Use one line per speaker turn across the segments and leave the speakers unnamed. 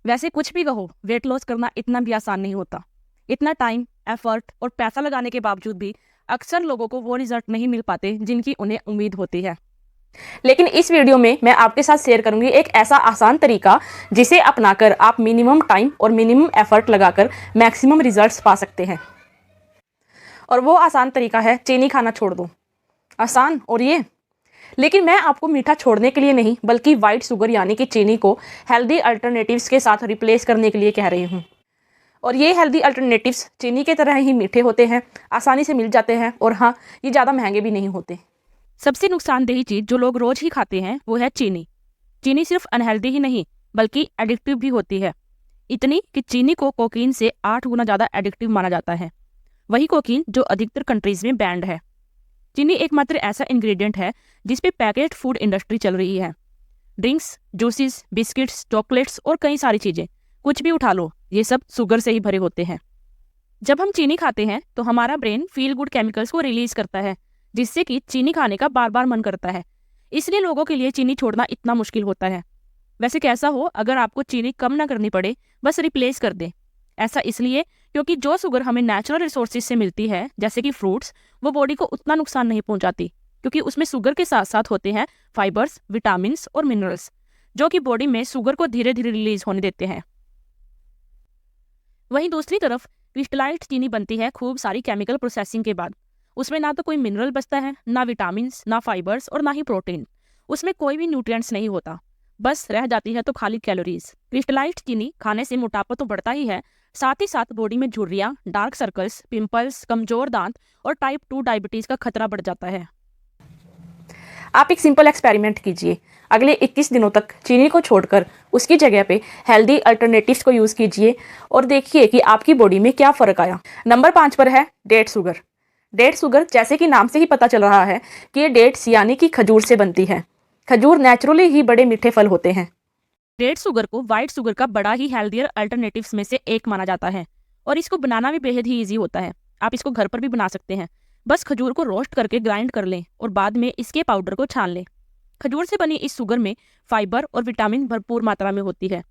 वैसे कुछ भी कहो, वेट लॉस करना इतना भी आसान नहीं होता। इतना टाइम, एफर्ट और पैसा लगाने के बावजूद भी अक्सर लोगों को वो रिजल्ट नहीं मिल पाते जिनकी उन्हें उम्मीद होती है। लेकिन इस वीडियो में मैं आपके साथ शेयर करूंगी एक ऐसा आसान तरीका जिसे अपनाकर आप मिनिमम टाइम और मिनिमम एफर्ट लगाकर मैक्सिमम रिजल्ट्स पा सकते हैं। और वो आसान तरीका है चीनी खाना छोड़ दो। आसान और ये, लेकिन मैं आपको मीठा छोड़ने के लिए नहीं बल्कि वाइट शुगर यानी कि चीनी को हेल्दी अल्टरनेटिव्स के साथ रिप्लेस करने के लिए कह रही हूँ। और ये हेल्दी अल्टरनेटिव्स चीनी के तरह ही मीठे होते हैं, आसानी से मिल जाते हैं और हाँ, ये ज़्यादा महंगे भी नहीं होते। सबसे नुकसानदेही चीज़ जो लोग रोज ही खाते हैं वो है चीनी। चीनी सिर्फ अनहेल्दी ही नहीं बल्कि एडिक्टिव भी होती है। इतनी कि चीनी को कोकीन से 8 गुना ज़्यादा एडिक्टिव माना जाता है। वही कोकीन जो अधिकतर कंट्रीज में बैंड है। चीनी एकमात्र ऐसा इंग्रेडिएंट है जिस पे पैकेज्ड फूड इंडस्ट्री चल रही है। ड्रिंक्स, जूसेस, बिस्किट्स, चॉकलेट्स और कई सारी चीज़ें, कुछ भी उठा लो, ये सब शुगर से ही भरे होते हैं। जब हम चीनी खाते हैं तो हमारा ब्रेन फील गुड केमिकल्स को रिलीज करता है, जिससे कि चीनी खाने का बार बार मन करता है। इसलिए लोगों के लिए चीनी छोड़ना इतना मुश्किल होता है। वैसे कैसा हो अगर आपको चीनी कम ना करनी पड़े, बस रिप्लेस कर दे। ऐसा इसलिए क्योंकि जो शुगर हमें नेचुरल रिसोर्सेज से मिलती है जैसे कि फ्रूट्स, वो बॉडी को उतना नुकसान नहीं पहुंचाती, क्योंकि उसमें शुगर के साथ साथ होते हैं फाइबर्स, विटामिन्स और मिनरल्स, जो कि बॉडी में शुगर को धीरे धीरे रिलीज होने देते हैं। वहीं दूसरी तरफ क्रिस्टलाइज्ड चीनी बनती है खूब सारी केमिकल प्रोसेसिंग के बाद। उसमें ना तो कोई मिनरल बचता है, ना विटामिन्स, ना फाइबर्स और ना ही प्रोटीन। उसमें कोई भी न्यूट्रिएंट्स नहीं होता, बस रह जाती है तो खाली कैलोरीज। क्रिस्टलाइज्ड चीनी खाने से मोटापा तो बढ़ता ही है, साथ ही साथ बॉडी में झुर्रियां, डार्क सर्कल्स, पिंपल्स, कमजोर दांत और टाइप 2 डायबिटीज का खतरा बढ़ जाता है। आप एक सिंपल एक्सपेरिमेंट कीजिए। अगले 21 दिनों तक चीनी को छोड़कर उसकी जगह पे हेल्दी अल्टरनेटिव्स को यूज कीजिए और देखिए कि आपकी बॉडी में क्या फर्क आया। नंबर 5 पर है डेट शुगर। डेट शुगर, जैसे कि नाम से ही पता चल रहा है कि ये डेट्स यानी कि खजूर से बनती है। खजूर नेचुरली ही बड़े मीठे फल होते हैं। डेट शुगर को व्हाइट शुगर का बड़ा ही हेल्दियर अल्टरनेटिव्स में से एक माना जाता है और इसको बनाना भी बेहद ही ईजी होता है। आप इसको घर पर भी बना सकते हैं। बस खजूर को रोस्ट करके ग्राइंड कर लें और बाद में इसके पाउडर को छान लें। खजूर से बनी इस शुगर में फाइबर और विटामिन भरपूर मात्रा में होती है।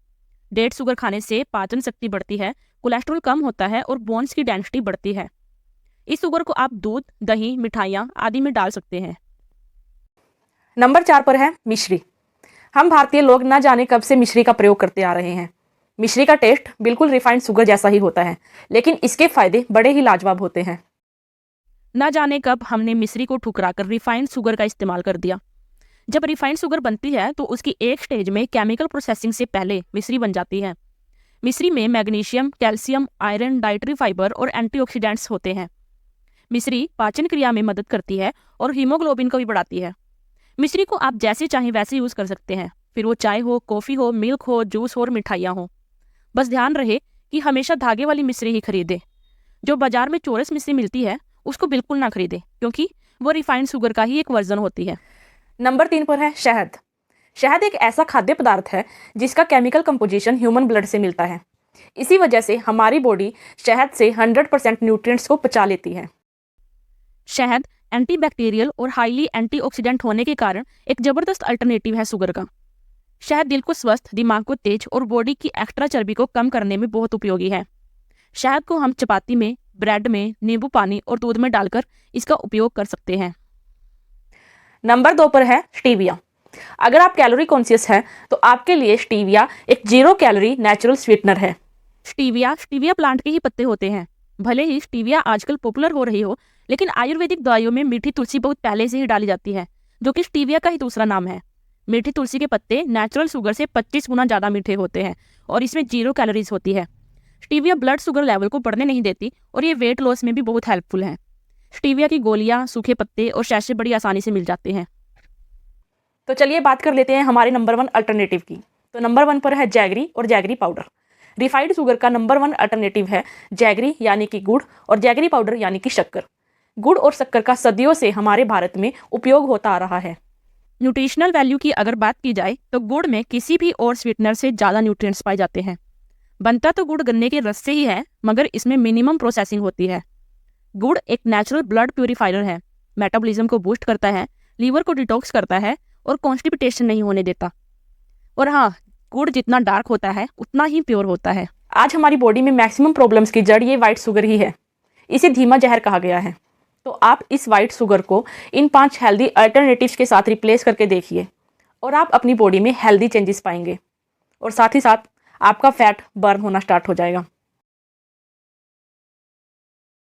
डेट शुगर खाने से पाचन शक्ति बढ़ती है, कोलेस्ट्रॉल कम होता है और बोन्स की डेंसिटी बढ़ती है। इस शुगर को आप दूध, दही, मिठाइयाँ आदि में डाल सकते हैं। नंबर 4 पर है मिश्री। हम भारतीय लोग ना जाने कब से मिश्री का प्रयोग करते आ रहे हैं। मिश्री का टेस्ट बिल्कुल रिफाइंड शुगर जैसा ही होता है, लेकिन इसके फायदे बड़े ही लाजवाब होते हैं। ना जाने कब हमने मिश्री को ठुकराकर रिफाइंड शुगर का इस्तेमाल कर दिया। जब रिफाइंड शुगर बनती है तो उसकी एक स्टेज में केमिकल प्रोसेसिंग से पहले मिश्री बन जाती है। मिश्री में magnesium, calcium, iron, dietary fibre और एंटीऑक्सीडेंट्स होते हैं। मिश्री पाचन क्रिया में मदद करती है और हीमोग्लोबिन को भी बढ़ाती है। मिश्री को आप जैसे चाहें वैसे यूज कर सकते हैं, फिर वो चाय हो, कॉफी हो, मिल्क हो, जूस हो और मिठाइयाँ हो। बस ध्यान रहे कि हमेशा धागे वाली मिश्री ही खरीदें। जो बाजार में चौरस मिश्री मिलती है उसको बिल्कुल ना खरीदें, क्योंकि वो रिफाइंड शुगर का ही एक वर्जन होती है। नंबर 3 पर है शहद। शहद एक ऐसा खाद्य पदार्थ है जिसका केमिकल कंपोजिशन ह्यूमन ब्लड से मिलता है। इसी वजह से हमारी बॉडी शहद से 100% न्यूट्रिएंट्स को पचा लेती है। शहद एंटीबैक्टीरियल और हाईली एंटीऑक्सीडेंट होने के कारण एक जबरदस्त अल्टरनेटिव है शुगर का। शहद दिल को स्वस्थ, दिमाग को तेज और बॉडी की एक्स्ट्रा चर्बी को कम करने में बहुत उपयोगी है। शहद को हम चपाती में, ब्रेड में, नींबू पानी और दूध में डालकर इसका उपयोग कर सकते हैं। नंबर 2 पर है स्टीविया। अगर आप कैलोरी कॉन्शियस हैं तो आपके लिए स्टीविया एक 0 कैलोरी नेचुरल स्वीटनर है। स्टीविया प्लांट के ही पत्ते होते हैं। भले ही स्टीविया आजकल पॉपुलर हो रही हो, लेकिन आयुर्वेदिक दवाइयों में मीठी तुलसी बहुत पहले से ही डाली जाती है, जो कि स्टीविया का ही दूसरा नाम है। मीठी तुलसी के पत्ते नेचुरल शुगर से 25 गुना ज़्यादा मीठे होते हैं और इसमें 0 कैलोरीज होती है। स्टीविया ब्लड शुगर लेवल को बढ़ने नहीं देती और ये वेट लॉस में भी बहुत हेल्पफुल है। स्टीविया की गोलियां, सूखे पत्ते और शैशे बड़ी आसानी से मिल जाते हैं। तो चलिए बात कर लेते हैं हमारे नंबर 1 अल्टरनेटिव की। तो नंबर 1 पर है जैगरी और जैगरी पाउडर। रिफाइंड शुगर का नंबर 1 अल्टरनेटिव है जैगरी यानी कि गुड़ और जैगरी पाउडर यानी कि शक्कर। गुड़ और शक्कर का सदियों से हमारे भारत में उपयोग होता आ रहा है। न्यूट्रिशनल वैल्यू की अगर बात की जाए तो गुड़ में किसी भी और स्वीटनर से ज़्यादा न्यूट्रिएंट्स पाए जाते हैं। बनता तो गुड़ गन्ने के रस से ही है, मगर इसमें मिनिमम प्रोसेसिंग होती है। गुड़ एक नेचुरल ब्लड प्यूरिफायर है, मेटाबॉलिज्म को बूस्ट करता है, लीवर को डिटॉक्स करता है और कॉन्स्टिपेशन नहीं होने देता। और हाँ, गुड़ जितना डार्क होता है उतना ही प्योर होता है। आज हमारी बॉडी में मैक्सिमम प्रॉब्लम्स की जड़ ये वाइट शुगर ही है। इसे धीमा जहर कहा गया है। तो आप इस वाइट शुगर को इन 5 हेल्दी अल्टरनेटिव्स के साथ रिप्लेस करके देखिए और आप अपनी बॉडी में हेल्दी चेंजेस पाएंगे और साथ ही साथ आपका फैट बर्न होना स्टार्ट हो जाएगा।